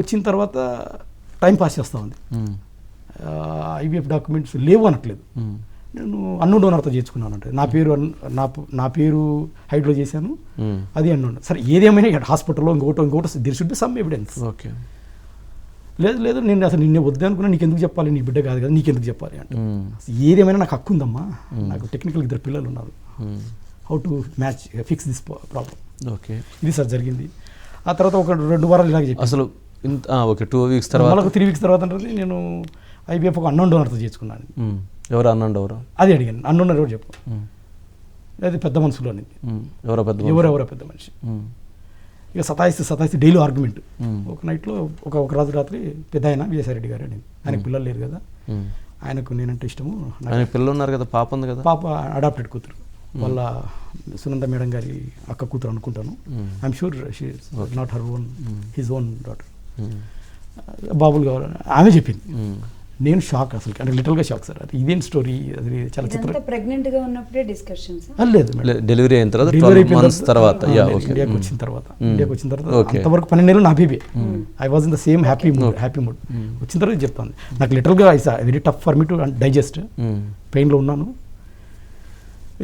వచ్చిన తర్వాత time pass చేస్తూ ఉంది. ఐవీఎఫ్ డాక్యుమెంట్స్ లేవు అనట్లేదు. నేను అన్నోన్ డోనర్తో చేర్చుకున్నాను. అంటే నా పేరు హైడ్లో చేశాను, అది అన్నోన్. సరే ఏదేమైనా హాస్పిటల్లో ఇంకోటి there should be some evidence. Okay, లేదు నేను అసలు నిన్నే వద్దు అనుకున్నా, నీకు ఎందుకు చెప్పాలి, నీ బిడ్డ కాదు కదా, నీకెందుకు చెప్పాలి అంటే ఏదేమైనా నాకు హక్కు ఉందమ్మా, నాకు టెక్నికల్ 2 పిల్లలు ఉన్నారు, how to match fix this problem. Okay, ఇది సార్ జరిగింది. ఆ తర్వాత ఒక 2 వారాలు ఇలాగే చెప్పి అసలు ఓకే 2 వీక్స్ తర్వాత మళ్ళీ 3 వీక్స్ తర్వాత అంటే నేను ఐవీఎఫ్ ఒక అన్నోన్ డోనర్తో చేసుకున్నాను. ఎవరు అన్నాడు? ఎవరు అది అడిగాను, అన్నోన్ ఎవరు చెప్పు, అది పెద్ద మనుషులు అనేది. ఎవరెవరో పెద్ద మనిషి. ఇక సతాయిస్తే డైలీ ఆర్గ్యుమెంట్. ఒక నైట్లో ఒక రోజు రాత్రి పెద్ద ఆయన విజయసాయిరెడ్డి గారు అని, ఆయనకు పిల్లలు లేరు కదా, ఆయనకు నేనంటే ఇష్టము, ఆయనకు పిల్లలు ఉన్నారు కదా, పాప ఉంది కదా, పాప అడాప్టెడ్ కూతురు, వాళ్ళ సునంద మేడం గారి అక్క కూతురు అనుకుంటాను. I'm sure she not her own, his own daughter. బాబులు కావాలని ఆమె చెప్పింది. నేను షాక్ అసలు, అంటే లిటరల్గా షాక్ సార్. అది ఇదేం స్టోరీ, అది చాలా చిత్రం. ప్రెగ్నెంట్ గా ఉన్నప్పుడే డిస్కషన్స్ లేదు, డెలివరీ అయిన తర్వాత ఇండియాకి వచ్చిన తర్వాత అంతవరకు 12 నెలలు నా baby. I was in the same happy mood. వచ్చిన తర్వాత చెప్తాను, నాకు లిటరల్గా very tough for me to digest, పెయిన్లో ఉన్నాను.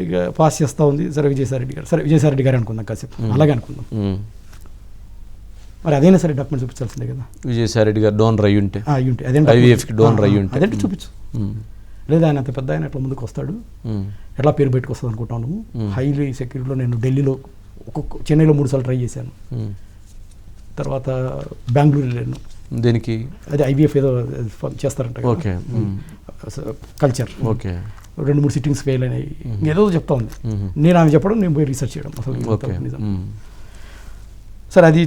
ఇక పాస్ చేస్తూ ఉంది. సరే విజయసాయిరెడ్డి గారు అనుకుందాం కాసేపు, అలాగే అనుకుందాం. మరి అదైనా సరే డాక్యుమెంట్ చూపించాల్సిందే కదా. విజయసాయిరెడ్డి గారు డోనర్ అయ్యి ఉంటే ఐవీఎఫ్కి డోనర్ అయ్యి ఉంటే అదేంటి చూపించు. లేదా ఆయన అంత పెద్ద ఆయన ఎట్లా ముందుకు వస్తాడు, ఎట్లా పేరు బయటకు వస్తుంది అనుకుంటాను. హైలీ సెక్యూరిటీలో నేను ఢిల్లీలో చెన్నైలో 3 సార్లు ట్రై చేశాను. తర్వాత బెంగళూరు వెళ్ళాను. దేనికి? అదే ఐవీఎఫ్ ఏదో చేస్తారంట, కల్చర్. ఓకే, 2-3 సిట్టింగ్స్ ఫెయిల్ అయినాయి, ఏదో చెప్తా ఉంది. నేను ఆమె చెప్పడం, నేను పోయి రీసెర్చ్ చేయడం అసలు నిజం. సరే అది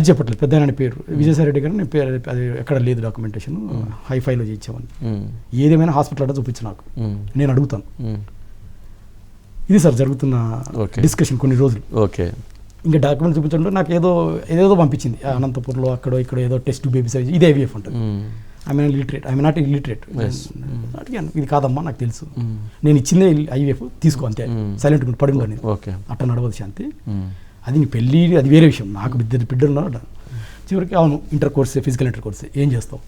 చెప్పట్లేదు పెద్ద ఆయన పేరు విజయసాయిరెడ్డి గారు, నేను పేరు అది ఎక్కడ లేదు డాక్యుమెంటేషన్, హైఫైలో చేయించామని. ఏదేమైనా హాస్పిటల్ అడ్డా చూపించు నాకు, నేను అడుగుతాను. ఇది సార్ జరుగుతున్న డిస్కషన్ కొన్ని రోజులు. ఓకే, ఇంకా డాక్యుమెంట్ చూపించడంలో నాకు ఏదో పంపించింది. అనంతపూర్లో అక్కడో ఇక్కడ ఏదో టెస్ట్ బేబీస్ ఇది ఐవీఎఫ్ ఉంటుంది. ఐఎమ్ నాట్ ఇల్లిటరేట్ అడిగాను, ఇది కాదమ్మా నాకు తెలుసు, నేను ఇచ్చిందే ఐవీఎఫ్ తీసుకో అంతే, సైలెంట్ పడి ఉండని, అట్లా నడవదు శాంతి, అది నీ పెళ్ళి అది వేరే విషయం, నాకు బిడ్డలు ఉన్నాడు. చివరికి అవును ఇంటర్ కోర్సే, ఫిజికల్ ఇంటర్ కోర్సే, ఏం చేస్తావు,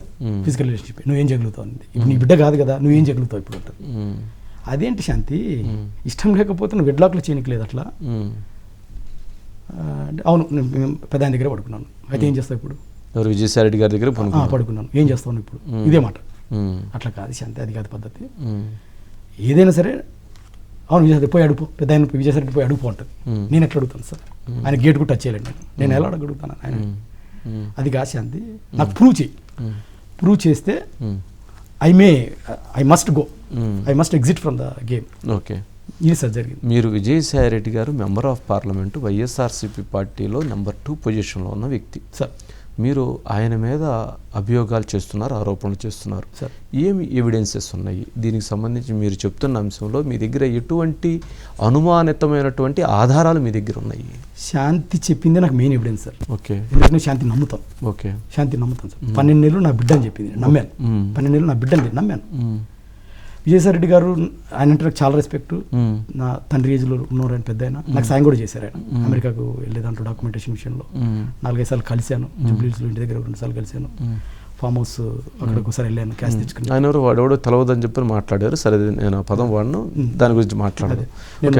ఫిజికల్ రిలేషన్షిప్ నువ్వేం చేయగలుగుతావు అంది. ఇప్పుడు నీ బిడ్డ కాదు కదా, నువ్వేం చేయగలుగుతావు ఇప్పుడు అంటారు. అదేంటి శాంతి, ఇష్టం లేకపోతే నువ్వు వెడ్లాక్లో చేయనికలేదు అట్లా. అవును నేను పెద్ద ఆయన దగ్గర పడుకున్నాను. అయితే ఏం చేస్తావు ఇప్పుడు? విజయసాయిరెడ్డి గారి దగ్గర పడుకున్నాను, ఏం చేస్తావు ఇప్పుడు? ఇదే మాట. అట్లా కాదు శాంతి, అది కాదు పద్ధతి. ఏదైనా సరే అవును పోయి అడుపు, పెద్ద ఆయన విజయసాయిరెడ్డి పోయి అడుపు ఉంటుంది. నేను ఎట్లా అడుగుతాను సార్, ఆయన గేట్ కూడా టచ్ చేయలేండి, నేను ఎలా అడుగుతాను ఆయన? అది కాదు శాంతి, నాకు ప్రూవ్ చేస్తే I must go, I must exit from the game. Okay, ఇది సార్ జరిగింది. మీరు విజయసాయిరెడ్డి గారు మెంబర్ ఆఫ్ పార్లమెంటు, వైఎస్ఆర్సీపీ పార్టీలో నెంబర్ 2 పొజిషన్లో ఉన్న వ్యక్తి సార్. మీరు ఆయన మీద అభియోగాలు చేస్తున్నారు, ఆరోపణలు చేస్తున్నారు. ఏమి ఎవిడెన్సెస్ ఉన్నాయి దీనికి సంబంధించి? మీరు చెప్తున్న అంశంలో మీ దగ్గర ఎటువంటి అనుమానితమైనటువంటి ఆధారాలు మీ దగ్గర ఉన్నాయి? శాంతి చెప్పింది నాకు మెయిన్ ఎవిడెన్స్ సార్. ఓకే, ఎందుకంటే శాంతి నమ్ముతాను. ఓకే, శాంతి నమ్ముతాను సార్. 12 నెలలు నా బిడ్డ అని చెప్పింది, నమ్మాను. 12 నెలలు నా బిడ్డని నమ్మాను. విజయసాయిరెడ్డి గారు ఆయన అంటే నాకు చాలా రెస్పెక్ట్. నా తండ్రి ఏజ్లో ఉన్నారు ఆయన, పెద్ద ఆయన. నాకు సాయం కూడా చేశారు ఆయన, అమెరికాకు వెళ్ళే దాంట్లో డాక్యుమెంటేషన్ విషయంలో 4-5 సార్లు కలిశాను. జూబ్లీహిల్స్లో ఇంటి దగ్గర 2 సార్లు కలిశాను. ఫామ్ హౌస్ అక్కడికి ఒకసారి వెళ్ళాను, క్యాష్ తెచ్చుకుని. ఆయన వాడెవడో తెలవదని చెప్పి మాట్లాడారు. సరే నేను ఆ పదం వాడను, దాని గురించి మాట్లాడదు.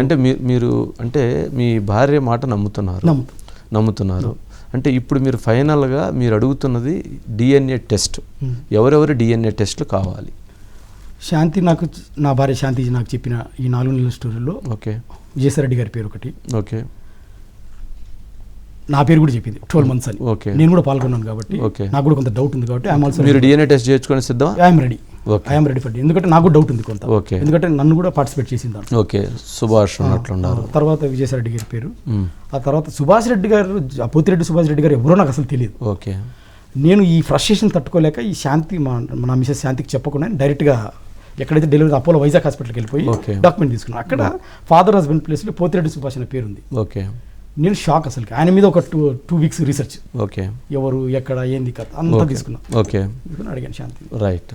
అంటే మీరు అంటే మీ భార్య మాట నమ్ముతున్నారు అంటే ఇప్పుడు మీరు ఫైనల్గా మీరు అడుగుతున్నది డిఎన్ఏ టెస్ట్. ఎవరెవరు డిఎన్ఏ టెస్ట్లు కావాలి? శాంతి నాకు, నా భార్య శాంతి నాకు చెప్పిన ఈ 4 నెలల స్టోరీలో ఓకే విజయసాయిరెడ్డి గారి పేరు ఒకటి, ఓకే, నా పేరు కూడా చెప్పింది 12 months అని. ఓకే, నేను కూడా పాల్గొన్నాను కాబట్టి నాకు కూడా కొంత డౌట్ ఉంది కాబట్టి మీరు డిఎన్ఏ టెస్ట్ చేసుకొని సిద్ధమా? ఐఎమ్ రెడీ ఫర్, ఎందుకంటే నాకు డౌట్ ఉంది కొంత. ఓకే, ఎందుకంటే నన్ను కూడా పార్టిసిపేట్ చేసింది. ఓకే, సుభాష్ ఉన్నట్లున్నారు. తర్వాత విజయసాయిరెడ్డి గారి పేరు, ఆ తర్వాత సుభాష్ రెడ్డి గారు, పోతిరెడ్డి సుభాష్ రెడ్డి గారు ఎవరో నాకు అసలు తెలియదు. ఓకే, నేను ఈ ఫ్రస్ట్రేషన్ తట్టుకోలేక ఈ శాంతి నా మిసెస్ శాంతికి చెప్పకుండా డైరెక్ట్గా ఎక్కడైతే డెలివరీ అపోలో వైజాగ్ హాస్పిటల్కి వెళ్ళిపోయి డాక్యుమెంట్ తీసుకున్నాను. అక్కడ ఫాదర్ హస్బెండ్ ప్లేస్లో పోతిరెడ్డి సుభాష్ అనే పేరు ఉంది. ఓకే, నేను షాక్ అసలు. ఆయన మీద ఒక 2 weeks రీసెర్చ్, ఓకే, ఎవరు ఎక్కడ ఏంది కథ అంతా తీసుకున్నా. ఓకే, అడిగాను శాంతి. రైట్.